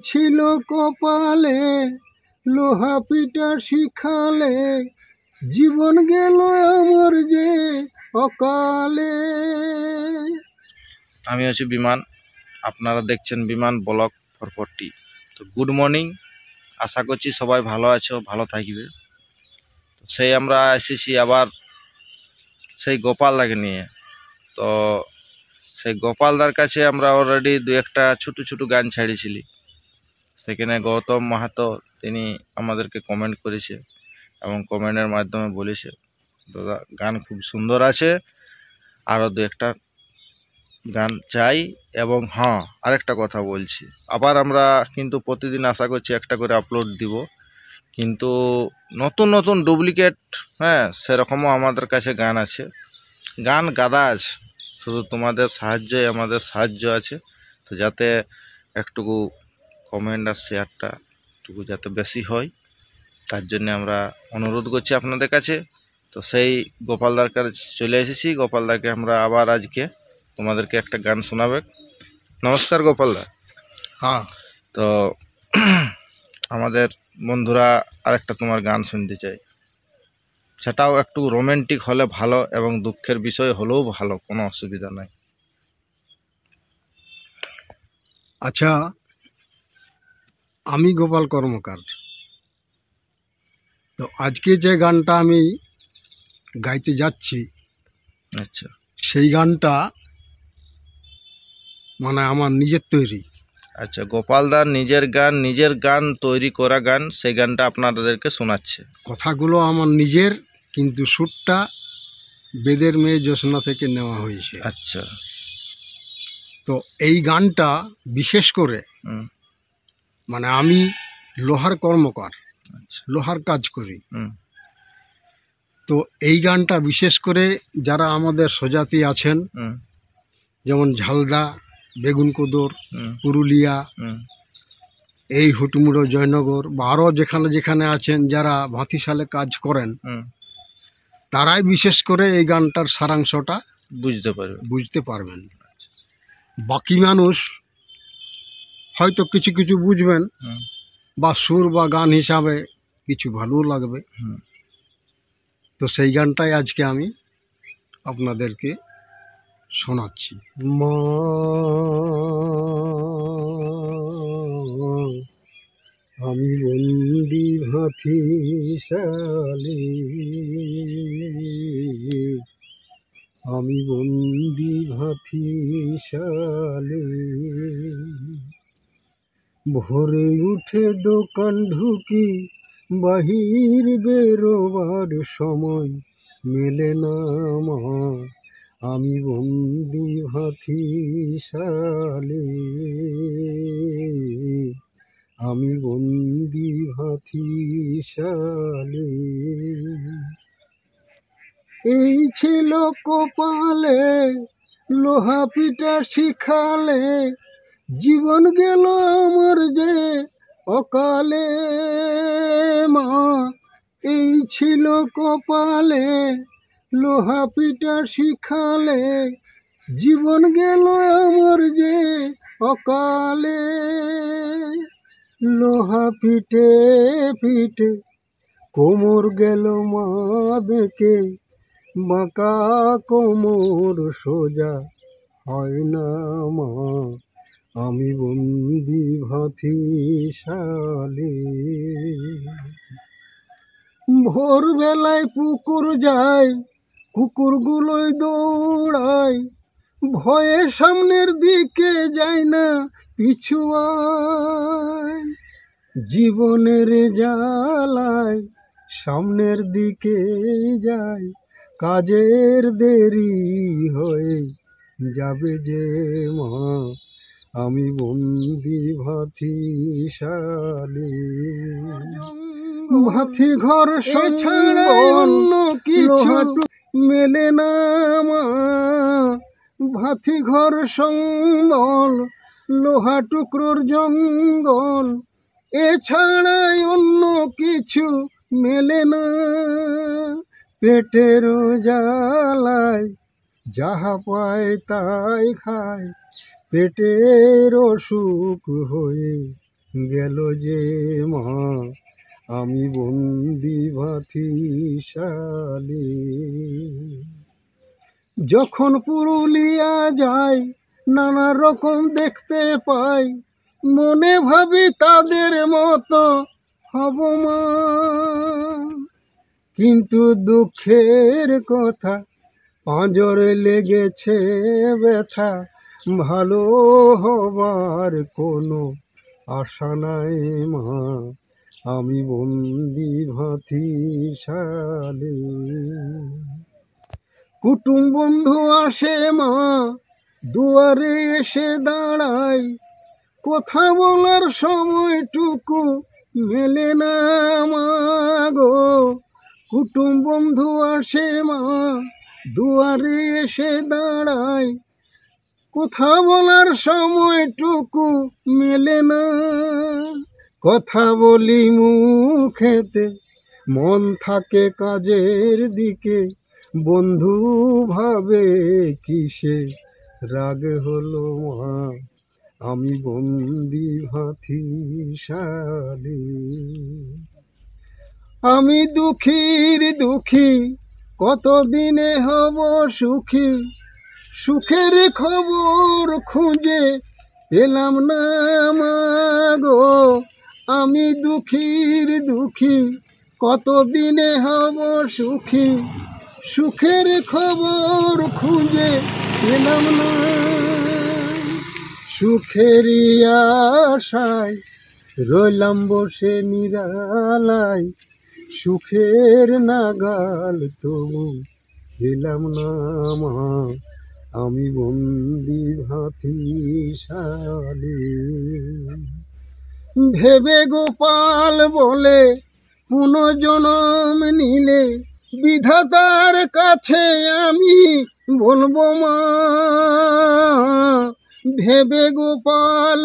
ছিল কপালে লোহা পিটা শিখালে, জীবন গেল আমার যে অকালে। আমি হচ্ছে বিমান, আপনারা দেখছেন বিমান ব্লগ 440। তো গুড মর্নিং, আশা করছি সবাই ভালো আছো, ভালো থাকবে। সেই আমরা এসেছি আবার সেই গোপালদাকে নিয়ে। তো সেই গোপালদার কাছে আমরা অলরেডি দু একটা ছোটো ছোটো গান ছাড়িয়েছিলি। সেখানে গৌতম মাহাতো তিনি আমাদেরকে কমেন্ট করেছে এবং কমেন্টের মাধ্যমে বলেছে দাদা গান খুব সুন্দর আছে, আরও দু একটা গান চাই। এবং হ্যাঁ, আরেকটা কথা বলছি, আবার আমরা কিন্তু প্রতিদিন আশা করছি একটা করে আপলোড দিব, কিন্তু নতুন নতুন ডুপ্লিকেট, হ্যাঁ সেরকমও আমাদের কাছে গান আছে, গান গাদা আছে। শুধু তোমাদের সাহায্যই আমাদের সাহায্য আছে। তো যাতে একটুকু কমেন্ট আর শেয়ারটা একটুকু যাতে বেশি হয়, তার জন্য আমরা অনুরোধ করছি আপনাদের কাছে। তো সেই গোপালদার কাছে চলে এসেছি। গোপালদাকে আমরা আবার আজকে তোমাদেরকে একটা গান শোনাবে। নমস্কার গোপালদা। হ্যাঁ, তো আমাদের বন্ধুরা আরেকটা তোমার গান শুনতে চাই, সেটাও একটু রোমান্টিক হলে ভালো এবং দুঃখের বিষয় হলেও ভালো, কোনো অসুবিধা নাই। আচ্ছা, আমি গোপাল কর্মকার। তো আজকে যে গানটা আমি গাইতে যাচ্ছি, আচ্ছা সেই গানটা মানে আমার নিজের তৈরি। আচ্ছা, গোপালদার নিজের গান তৈরি করা গান, সেই গানটা আপনাদেরকে শোনাচ্ছে। কথাগুলো আমার নিজের, কিন্তু সুরটা বেদের মেয়ে জ্যোৎস্না থেকে নেওয়া হয়েছে। আচ্ছা। তো এই গানটা বিশেষ করে হুম। মানে আমি লোহার কর্মকার, আচ্ছা। লোহার কাজ করি। হুম। তো এই গানটা বিশেষ করে যারা আমাদের স্বজাতি আছেন, হুম। যেমন ঝালদা, বেগুনকোদর, হুম। পুরুলিয়া, হুম। এই হুটমুড়ো, জয়নগর বা আরও যেখানে যেখানে আছেন যারা ভাতিশালে কাজ করেন, হুম। তারাই বিশেষ করে এই গানটার সারাংশটা বুঝতে পারবে। পারবেন। বাকি মানুষ হয়তো কিছু কিছু বুঝবেন, হুম। বা সুর বা গান হিসাবে কিছু ভালোও লাগবে। হুম। তো সেই গানটাই আজকে আমি আপনাদেরকে শোনাচ্ছি। মা, আমি বন্দি ভাতিশালে, আমি বন্দি ভাতিশালে, ভোরে উঠে দোকান ঢুকি, বাহির বেরোবার সময় মেলে না মা, আমি বন্দি ভাতিশালে, আমি বন্দি ভাতিশালে। এই ছিল কপালে লোহা পিটা শিখালে, জীবন গেল আমার যে অকালে মা। এই ছিল কপালে লোহা পিটা শিখালে, জীবন গেল আমার যে অকালে। লোহা পিটে পিটে কোমর গেল মা বেঁকে, বাঁকা কোমর সোজা হয় না মা, আমি বন্দি ভাতিশালে। ভোরবেলায় পুকুর যায়, কুকুরগুলোই দৌড়ায়, ভয়ে সামনের দিকে যায় না পিছু আয়। জীবনের জ্বালায় সামনের দিকে যায়, কাজের দেরি হয়ে যাবে যে মা, আমি বন্দি ভাতিশালে। ভাতি ঘর ছাড়া অন্য কিছু মেলে না মা, ভাতি ঘর সম্বল লোহা টুকরোর জঙ্গল, এছাড়াই অন্য কিছু মেলে না। পেটের জ্বালায় যাহা পায় তাই খায়, পেটের অসুখ হয়ে গেল যে মা আমি বন্দি ভাতিশালী। যখন পুরুলিয়া যাই নানা রকম দেখতে পাই, মনে ভাবি তাদের মতো হব মা। কিন্তু দুঃখের কথা পাঁজরে লেগেছে ব্যথা, ভালো হবার কোনো আশা নাই মা আমি বন্দি ভাতিশালী। কুটুম বন্ধু আসে মা দুয়ারে এসে দাঁড়ায়, কথা বলার সময়টুকু মেলে না মা গো। কুটুম বন্ধু আসে মা দুয়ারে এসে দাঁড়ায়, কথা বলার সময়টুকু মেলে না। কথা বলি মুখেতে মন থাকে কাজের দিকে, বন্ধু ভাবে কিসে রাগ হলো মা আমি বন্দি ভাতিশালী। আমি দুঃখীর দুঃখী কতদিনে হব সুখী, সুখের খবর খুঁজে পেলাম না মা গো। আমি দুঃখীর দুঃখী কতদিনে হব সুখী, সুখের খবর খুঁজে পেলাম না। সুখেরই আশায় রইলাম বসে নিরালায়, সুখের নাগাল তবু পেলাম না মা আমি বন্দি ভাতিশালী। ভেবে গোপাল বলে পুনর্জন্ম নিলে, বিধাতার কাছে আমি বলবো মা। ভেবে গোপাল